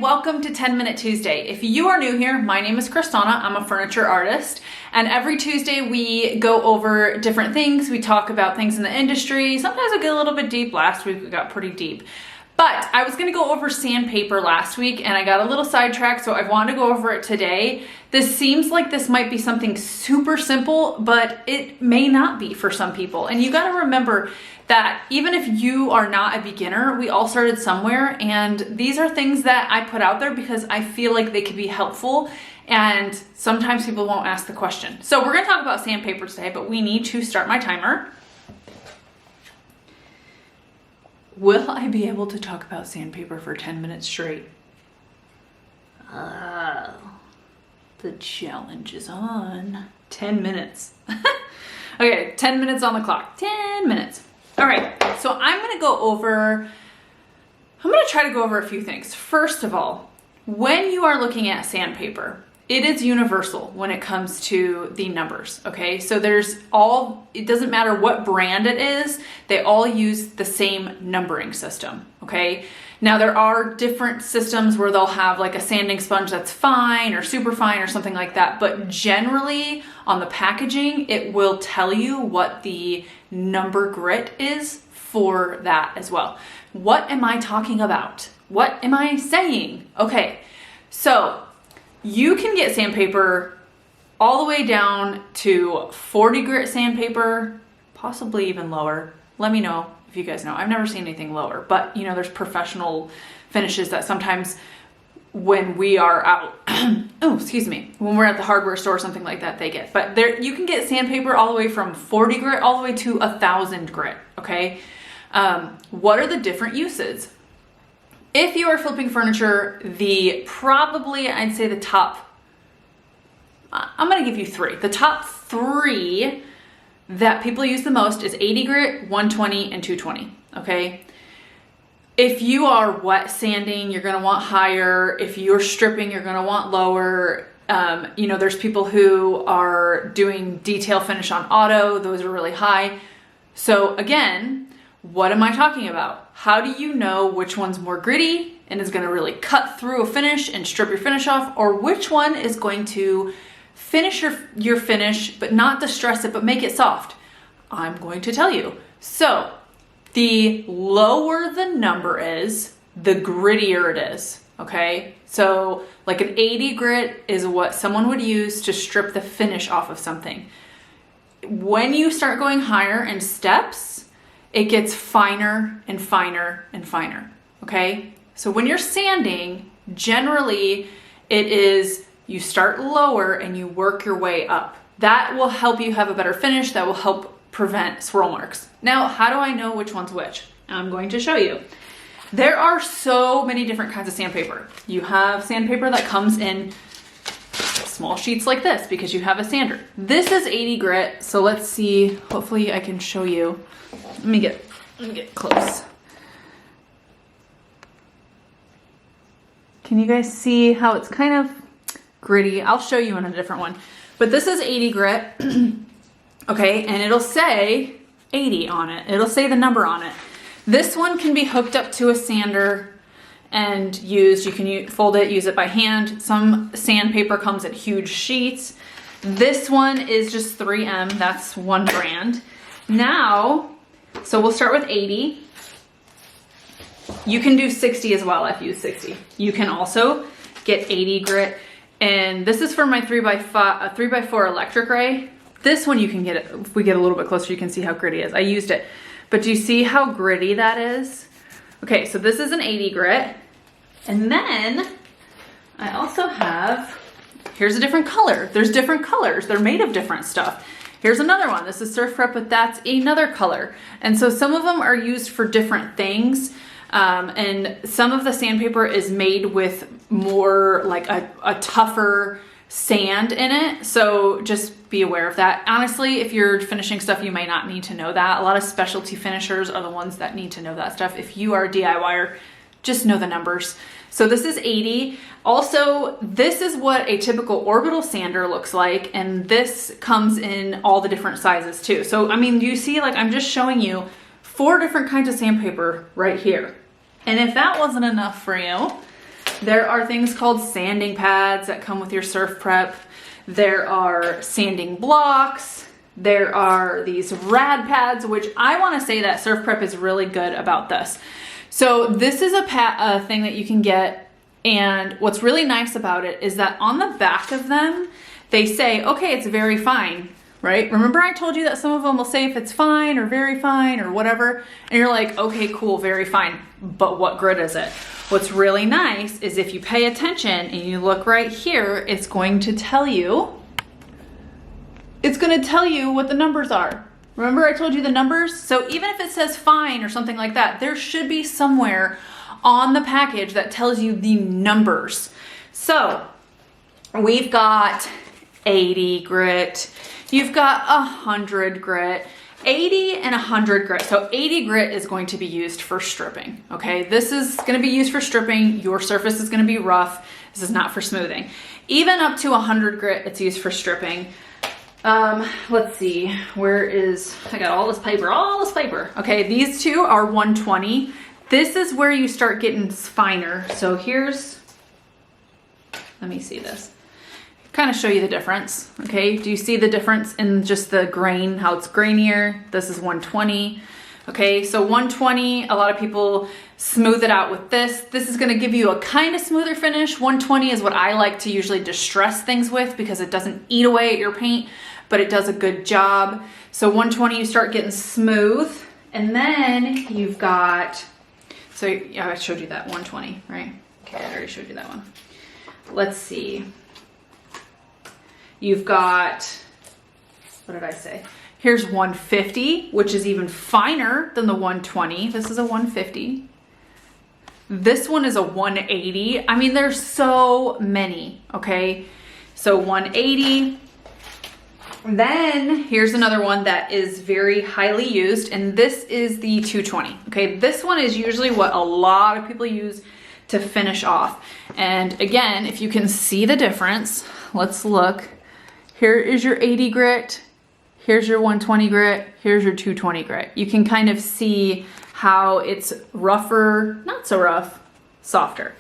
Welcome to 10 Minute Tuesday. If you are new here, my name is CrysDawna. I'm a furniture artist, and every Tuesday we go over different things. We talk about things in the industry. Sometimes I get a little bit deep. Last week we got pretty deep. But I was going to go over sandpaper last week and I got a little sidetracked, so I want to go over it today. This seems like this might be something super simple, but it may not be for some people. And you got to remember that even if you are not a beginner, we all started somewhere, and these are things that I put out there because I feel like they could be helpful, and sometimes people won't ask the question. So we're going to talk about sandpaper today, but we need to start my timer. Will I be able to talk about sandpaper for 10 minutes straight? The challenge is on. 10 minutes. Okay, 10 minutes on the clock. 10 minutes. All right, so I'm gonna try to go over a few things. First of all, when you are looking at sandpaper, it is universal when it comes to the numbers, okay? So it doesn't matter what brand it is, they all use the same numbering system, okay? Now there are different systems where they'll have like a sanding sponge that's fine or super fine or something like that, but generally on the packaging, it will tell you what the number grit is for that as well. What am I talking about? What am I saying? Okay, so you can get sandpaper all the way down to 40 grit sandpaper, possibly even lower. Let me know if you guys know. I've never seen anything lower, but you know, there's professional finishes that sometimes when we are out, when we're at the hardware store or something like that, they get. But there, you can get sandpaper all the way from 40 grit all the way to 1,000 grit, okay? What are the different uses? If you are flipping furniture, I'd say the top, I'm gonna give you three. The top three that people use the most is 80 grit, 120, and 220, okay? If you are wet sanding, you're gonna want higher. If you're stripping, you're gonna want lower. You know, there's people who are doing detail finish on auto. Those are really high. So again, what am I talking about? How do you know which one's more gritty and is gonna really cut through a finish and strip your finish off, or which one is going to finish your finish, but not distress it, but make it soft? I'm going to tell you. So the lower the number is, the grittier it is, okay? So like an 80 grit is what someone would use to strip the finish off of something. When you start going higher in steps, it gets finer and finer and finer, okay? So when you're sanding, generally it is you start lower and you work your way up. That will help you have a better finish. That will help prevent swirl marks. Now, how do I know which one's which? I'm going to show you. There are so many different kinds of sandpaper. You have sandpaper that comes in small sheets like this because you have a sander. This is 80 grit, so let's see. Hopefully I can show you. Let me get close. Can you guys see how it's kind of gritty? I'll show you in a different one. But this is 80 grit, okay, and it'll say 80 on it. It'll say the number on it. This one can be hooked up to a sander and used. You can fold it, use it by hand. Some sandpaper comes in huge sheets. This one is just 3M, that's one brand. Now, so we'll start with 80. You can do 60 as well. I've used 60. You can also get 80 grit. And this is for my 3x4 electric ray. This one you can get it, if we get a little bit closer, you can see how gritty it is. I used it, but do you see how gritty that is? Okay, so this is an 80 grit. And then I also have, here's a different color. There's different colors. They're made of different stuff. Here's another one. This is Surf Prep, but that's another color. And so some of them are used for different things. And some of the sandpaper is made with more like a tougher sand in it. So just be aware of that. Honestly, if you're finishing stuff, you might not need to know that. A lot of specialty finishers are the ones that need to know that stuff. If you are a DIYer, just know the numbers. So this is 80. Also, this is what a typical Orbital sander looks like. And this comes in all the different sizes too. So, I mean, you see, like, I'm just showing you 4 different kinds of sandpaper right here. And if that wasn't enough for you, there are things called sanding pads that come with your surf prep. There are sanding blocks. There are these rad pads, which I want to say that surf prep is really good about this. So this is a thing that you can get, and what's really nice about it is that on the back of them, they say, okay, it's very fine, right? Remember I told you that some of them will say if it's fine or very fine or whatever, and you're like, okay, cool, very fine, but what grit is it? What's really nice is if you pay attention and you look right here, it's going to tell you what the numbers are. Remember I told you the numbers? So even if it says fine or something like that, there should be somewhere on the package that tells you the numbers. So we've got 80 grit, you've got 100 grit, 80 and 100 grit. So 80 grit is going to be used for stripping, okay? This is gonna be used for stripping. Your surface is gonna be rough. This is not for smoothing. Even up to 100 grit, it's used for stripping. Let's see, I got all this paper. Okay, these two are 120. This is where you start getting finer. So let me see this. Kind of show you the difference, okay? Do you see the difference in just the grain, how it's grainier? This is 120, okay? So 120, a lot of people smooth it out with this. This is gonna give you a kind of smoother finish. 120 is what I like to usually distress things with because it doesn't eat away at your paint, but it does a good job. So 120, you start getting smooth, and then you've got, so yeah, I showed you that 120, right? Okay, I already showed you that one. Let's see. You've got, what did I say? Here's 150, which is even finer than the 120. This is a 150. This one is a 180. I mean, there's so many, okay? So 180. Then here's another one that is very highly used, and this is the 220. Okay, this one is usually what a lot of people use to finish off. And again, if you can see the difference, let's look. Here is your 80 grit, here's your 120 grit, here's your 220 grit. You can kind of see how it's rougher, not so rough, softer.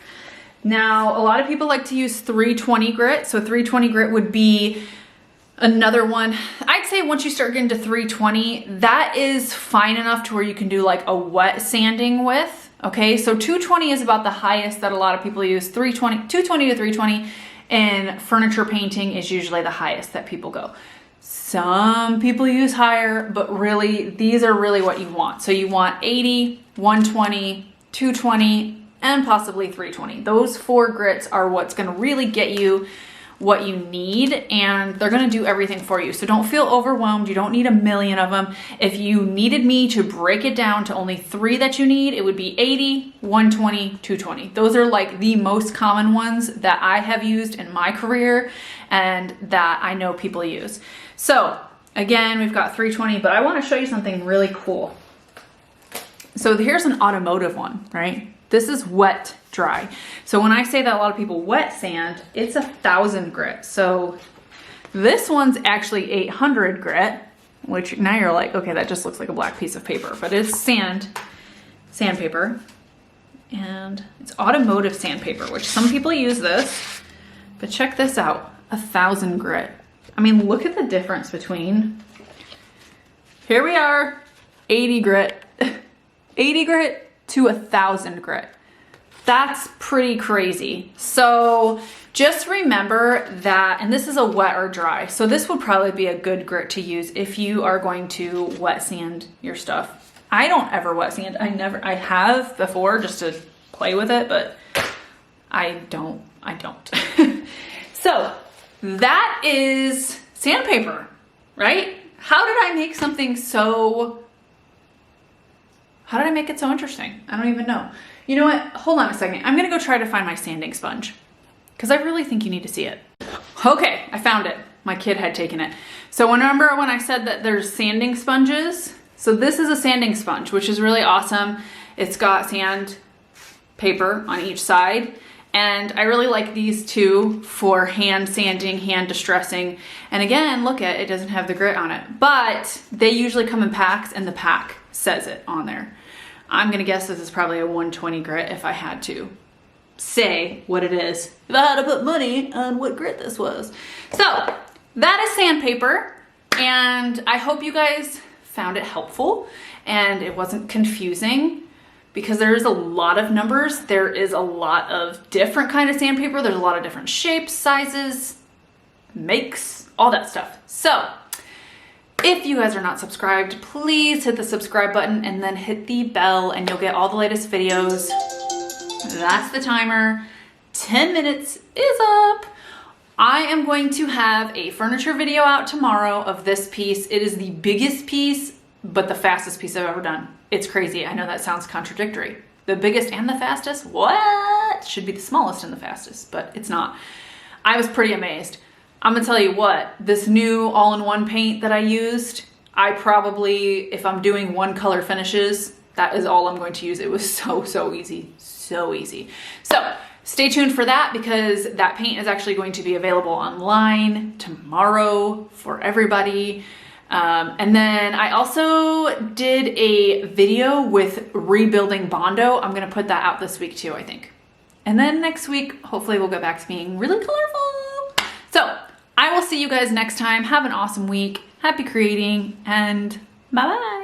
Now, a lot of people like to use 320 grit. So 320 grit would be another one. I'd say once you start getting to 320, that is fine enough to where you can do like a wet sanding with, okay? So 220 is about the highest that a lot of people use. 220 to 320, and furniture painting is usually the highest that people go. Some people use higher, but really, these are really what you want. So you want 80, 120, 220, and possibly 320. Those 4 grits are what's gonna really get you what you need, and they're gonna do everything for you. So don't feel overwhelmed. You don't need a million of them. If you needed me to break it down to only 3 that you need, it would be 80, 120, 220. Those are like the most common ones that I have used in my career and that I know people use. So again, we've got 320, but I wanna show you something really cool. So here's an automotive one, right? This is wet dry. So when I say that a lot of people wet sand, it's 1,000 grit. So this one's actually 800 grit, which now you're like, okay, that just looks like a black piece of paper, but it's sandpaper. And it's automotive sandpaper, which some people use this, but check this out, 1,000 grit. I mean, look at the difference between, here we are, 80 grit, 80 grit to 1,000 grit. That's pretty crazy. So just remember that, and this is a wet or dry, so this would probably be a good grit to use if you are going to wet sand your stuff. I don't ever wet sand. I have before just to play with it, but I don't. So that is sandpaper, right? How did I make something so, how did I make it so interesting? I don't even know. You know what? Hold on a second. I'm gonna go try to find my sanding sponge because I really think you need to see it. Okay, I found it. My kid had taken it. So remember when I said that there's sanding sponges? So this is a sanding sponge, which is really awesome. It's got sandpaper on each side. And I really like these two for hand sanding, hand distressing. And again, look at it, doesn't have the grit on it, but they usually come in packs, and the pack says it on there. I'm gonna guess this is probably a 120 grit if I had to say what it is. If I had to put money on what grit this was. So that is sandpaper, and I hope you guys found it helpful and it wasn't confusing, because there is a lot of numbers. There is a lot of different kind of sandpaper. There's a lot of different shapes, sizes, makes, all that stuff. So if you guys are not subscribed, please hit the subscribe button and then hit the bell and you'll get all the latest videos. That's the timer. 10 minutes is up. I am going to have a furniture video out tomorrow of this piece. It is the biggest piece, but the fastest piece I've ever done. It's crazy. I know that sounds contradictory. The biggest and the fastest? What? Should be the smallest and the fastest, but it's not. I was pretty amazed. I'm gonna tell you what, this new all-in-one paint that I used, I probably, if I'm doing one color finishes, that is all I'm going to use. It was so easy, so easy. So stay tuned for that, because that paint is actually going to be available online tomorrow for everybody. And then I also did a video with rebuilding Bondo. I'm gonna put that out this week too, I think. And then next week, hopefully we'll go back to being really colorful. So I will see you guys next time. Have an awesome week. Happy creating, and bye-bye.